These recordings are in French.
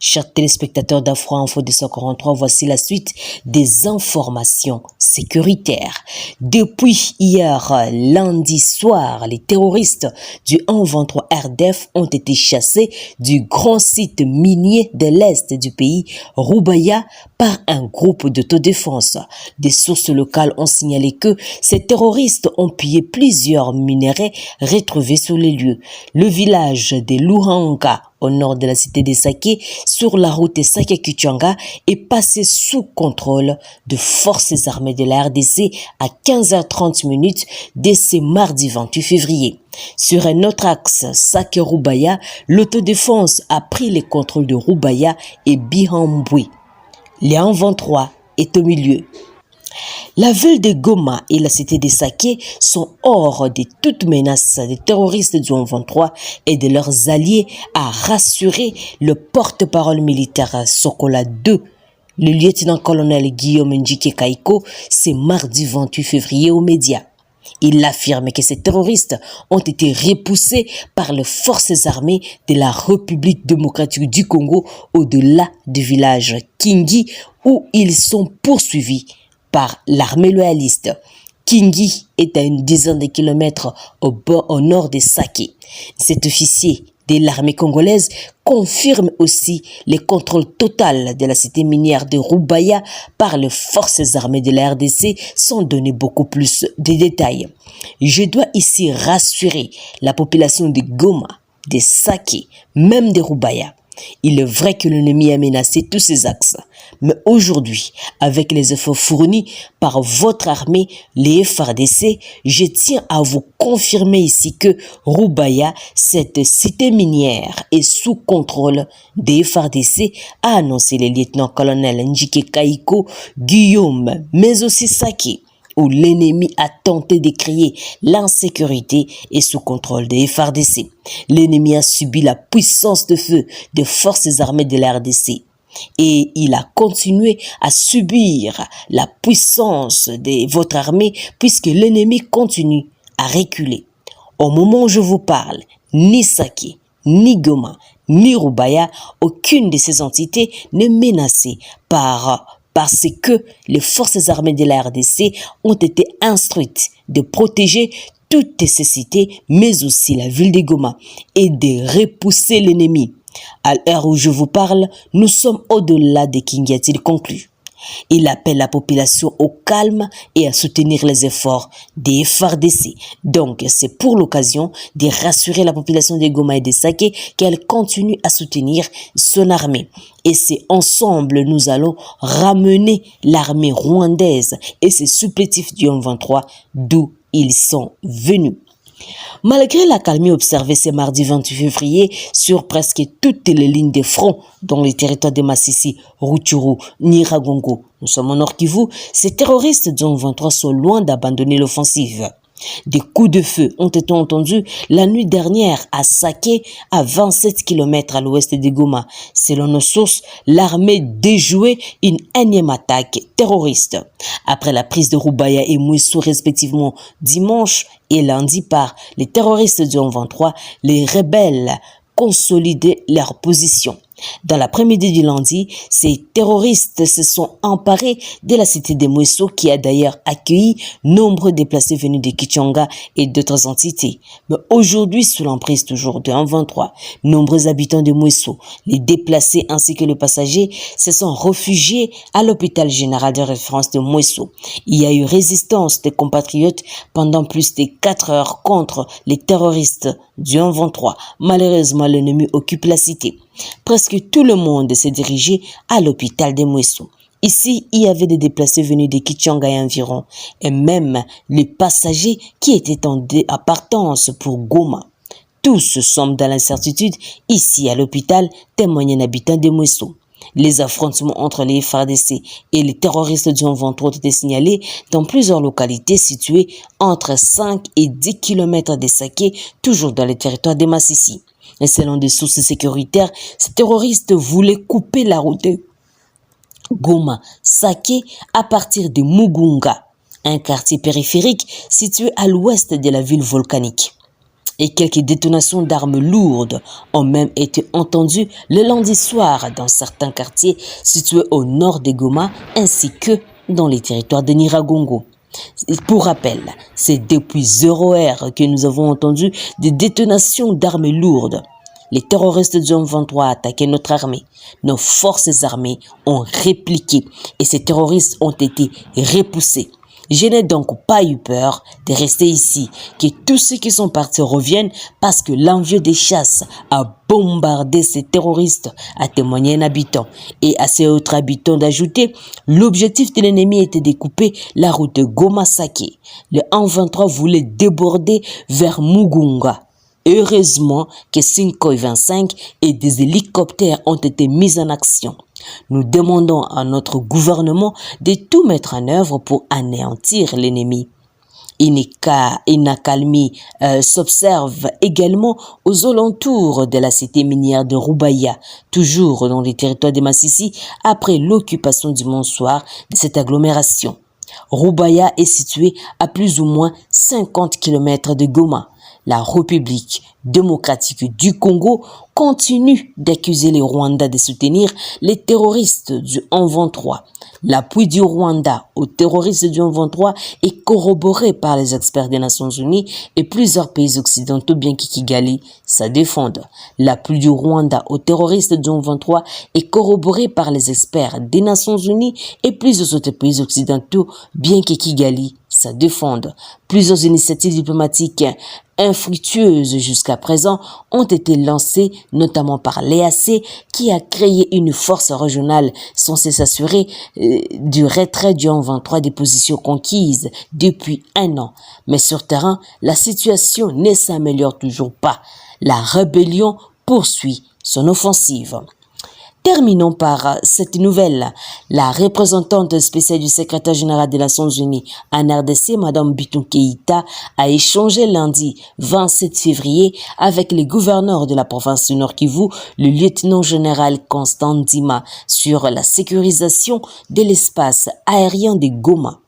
Chers téléspectateurs d'Afro Info 243, voici la suite des informations sécuritaires. Depuis hier, lundi soir, les terroristes du 123 RDF ont été chassés du grand site minier de l'Est du pays, Roubaïa, par un groupe d'autodéfense. Des sources locales ont signalé que ces terroristes ont pillé plusieurs minerais retrouvés sur les lieux. Le village de Luhanga, au nord de la cité de Saké, sur la route Saké-Kichanga, est passé sous contrôle de forces armées de la RDC à 15h30 dès ce mardi 28 février. Sur un autre axe, Saké-Roubaïa, l'autodéfense a pris le contrôle de Roubaïa et Bihambwe. Le 123 est au milieu. La ville de Goma et la cité de Saké sont hors de toute menace des terroristes du 123 et de leurs alliés, a rassuré le porte-parole militaire Sokola 2, le lieutenant-colonel Guillaume Ndjike Kaiko, ce mardi 28 février aux médias. Il affirme que ces terroristes ont été repoussés par les forces armées de la République démocratique du Congo au-delà du village Kingi où ils sont poursuivis par l'armée loyaliste. Kingi est à une dizaine de kilomètres au nord de Saké. Cet officier de l'armée congolaise confirme aussi le contrôle total de la cité minière de Roubaïa par les forces armées de la RDC sans donner beaucoup plus de détails. Je dois ici rassurer la population de Goma, de Saké, même de Roubaïa. Il est vrai que l'ennemi a menacé tous ces axes, mais aujourd'hui, avec les efforts fournis par votre armée, les FARDC, je tiens à vous confirmer ici que Roubaïa, cette cité minière, est sous contrôle des FARDC, a annoncé le lieutenant-colonel Ndjike Kaiko Guillaume, mais aussi Saké, où l'ennemi a tenté de créer l'insécurité et sous contrôle des FARDC. L'ennemi a subi la puissance de feu des forces armées de la RDC. Et il a continué à subir la puissance de votre armée puisque l'ennemi continue à reculer. Au moment où je vous parle, ni Saké, ni Goma, ni Roubaïa, aucune de ces entités n'est menacée parce que les forces armées de la RDC ont été instruites de protéger toutes ces cités, mais aussi la ville de Goma, et de repousser l'ennemi. À l'heure où je vous parle, nous sommes au-delà de Kingi, a-t-il conclu. Il appelle la population au calme et à soutenir les efforts des FARDC. Donc, c'est pour l'occasion de rassurer la population de Goma et de Saké qu'elle continue à soutenir son armée. Et c'est ensemble nous allons ramener l'armée rwandaise et ses supplétifs du 123 d'où ils sont venus. Malgré l'accalmie observée ce mardi 28 février sur presque toutes les lignes de front dans les territoires de Massissi, Rutshuru, Nyiragongo, nous sommes au Nord Kivu, ces terroristes du 23 sont loin d'abandonner l'offensive. Des coups de feu ont été entendus la nuit dernière à Saké, à 27 km à l'ouest de Goma. Selon nos sources, l'armée déjouait une énième attaque terroriste. Après la prise de Roubaïa et Mouissou respectivement dimanche et lundi par les terroristes du 23, les rebelles consolidaient leur position. Dans l'après-midi du lundi, ces terroristes se sont emparés de la cité de Mouesso qui a d'ailleurs accueilli nombreux déplacés venus de Kichanga et d'autres entités. Mais aujourd'hui, sous l'emprise toujours de 123, nombreux habitants de Mouesso, les déplacés ainsi que les passagers se sont réfugiés à l'hôpital général de référence de Mouesso. Il y a eu résistance des compatriotes pendant plus de 4 heures contre les terroristes du 123. Malheureusement, l'ennemi occupe la cité. Presque tout le monde s'est dirigé à l'hôpital de Mouesso. Ici, il y avait des déplacés venus de Kichanga et environ, et même les passagers qui étaient en partance pour Goma. Tous sommes dans l'incertitude ici à l'hôpital, témoigne un habitant de Mouesso. Les affrontements entre les FARDC et les terroristes du 23 ont été signalés dans plusieurs localités situées entre 5 et 10 km de Saké, toujours dans le territoire de Massissi. Et selon des sources sécuritaires, ces terroristes voulaient couper la route de Goma-Saké à partir de Mugunga, un quartier périphérique situé à l'ouest de la ville volcanique. et quelques détonations d'armes lourdes ont même été entendues le lundi soir dans certains quartiers situés au nord de Goma ainsi que dans les territoires de Nyiragongo. Pour rappel, c'est depuis 0 heure que nous avons entendu des détonations d'armes lourdes. Les terroristes du M23 attaquaient notre armée. Nos forces armées ont répliqué et ces terroristes ont été repoussés. Je n'ai donc pas eu peur de rester ici, que tous ceux qui sont partis reviennent parce que l'envieux des chasses a bombardé ces terroristes, a témoigné un habitant. Et à ces autres habitants d'ajouter, l'objectif de l'ennemi était de couper la route de Goma-Sake. Le M23 voulait déborder vers Mugunga. Heureusement que Sukhoi 25 et des hélicoptères ont été mis en action. Nous demandons à notre gouvernement de tout mettre en œuvre pour anéantir l'ennemi. Une accalmie s'observe également aux alentours de la cité minière de Rubaya, toujours dans les territoires de Massissi, après l'occupation dimanche soir de cette agglomération. Rubaya est située à plus ou moins 50 km de Goma. La République démocratique du Congo continue d'accuser les Rwandais de soutenir les terroristes du M23. L'appui du Rwanda aux terroristes du M23 est corroboré par les experts des Nations Unies et plusieurs pays occidentaux, bien que Kigali ça défende. L'appui du Rwanda aux terroristes du M23 est corroboré par les experts des Nations Unies et plusieurs autres pays occidentaux, bien que Kigali ça défende. Plusieurs initiatives diplomatiques infructueuses jusqu'à présent ont été lancées, notamment par l'EAC qui a créé une force régionale censée s'assurer du retrait du M23 des positions conquises depuis 1 an. Mais sur terrain, la situation ne s'améliore toujours pas. La rébellion poursuit son offensive. Terminons par cette nouvelle. La représentante spéciale du secrétaire général des Nations Unies en RDC, Mme Bintou Keïta, a échangé lundi 27 février avec les gouverneurs de la province du Nord Kivu, le lieutenant-général Constant Ndima, sur la sécurisation de l'espace aérien de Goma.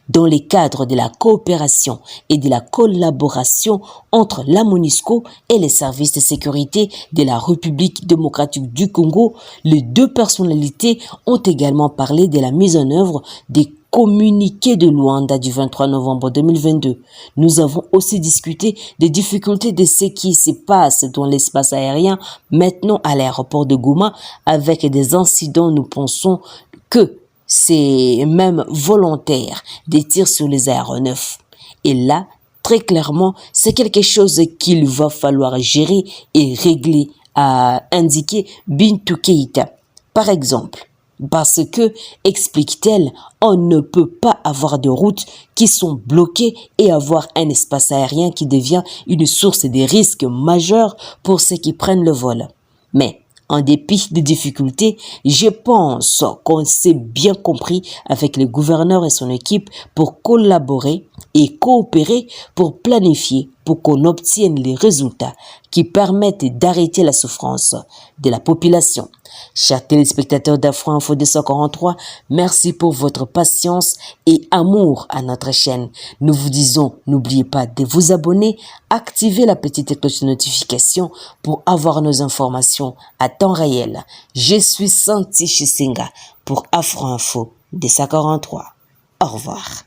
Dans le cadre de la coopération et de la collaboration entre la MONUSCO et les services de sécurité de la République démocratique du Congo, les deux personnalités ont également parlé de la mise en œuvre des communiqués de Luanda du 23 novembre 2022. Nous avons aussi discuté des difficultés de ce qui se passe dans l'espace aérien maintenant à l'aéroport de Goma avec des incidents. Nous pensons que c'est même volontaire des tirs sur les aéronefs. Et là, très clairement, c'est quelque chose qu'il va falloir gérer et régler, a indiqué Bintou Keïta. Par exemple, parce que, explique-t-elle, on ne peut pas avoir de routes qui sont bloquées et avoir un espace aérien qui devient une source de risques majeurs pour ceux qui prennent le vol. Mais en dépit des difficultés, je pense qu'on s'est bien compris avec le gouverneur et son équipe pour collaborer et coopérer pour planifier, pour qu'on obtienne les résultats qui permettent d'arrêter la souffrance de la population. Chers téléspectateurs d'Afro Info 243, merci pour votre patience et amour à notre chaîne. Nous vous disons, n'oubliez pas de vous abonner, activer la petite cloche de notification pour avoir nos informations à temps réel. Je suis Santi Chisinga pour Afro Info 243. Au revoir.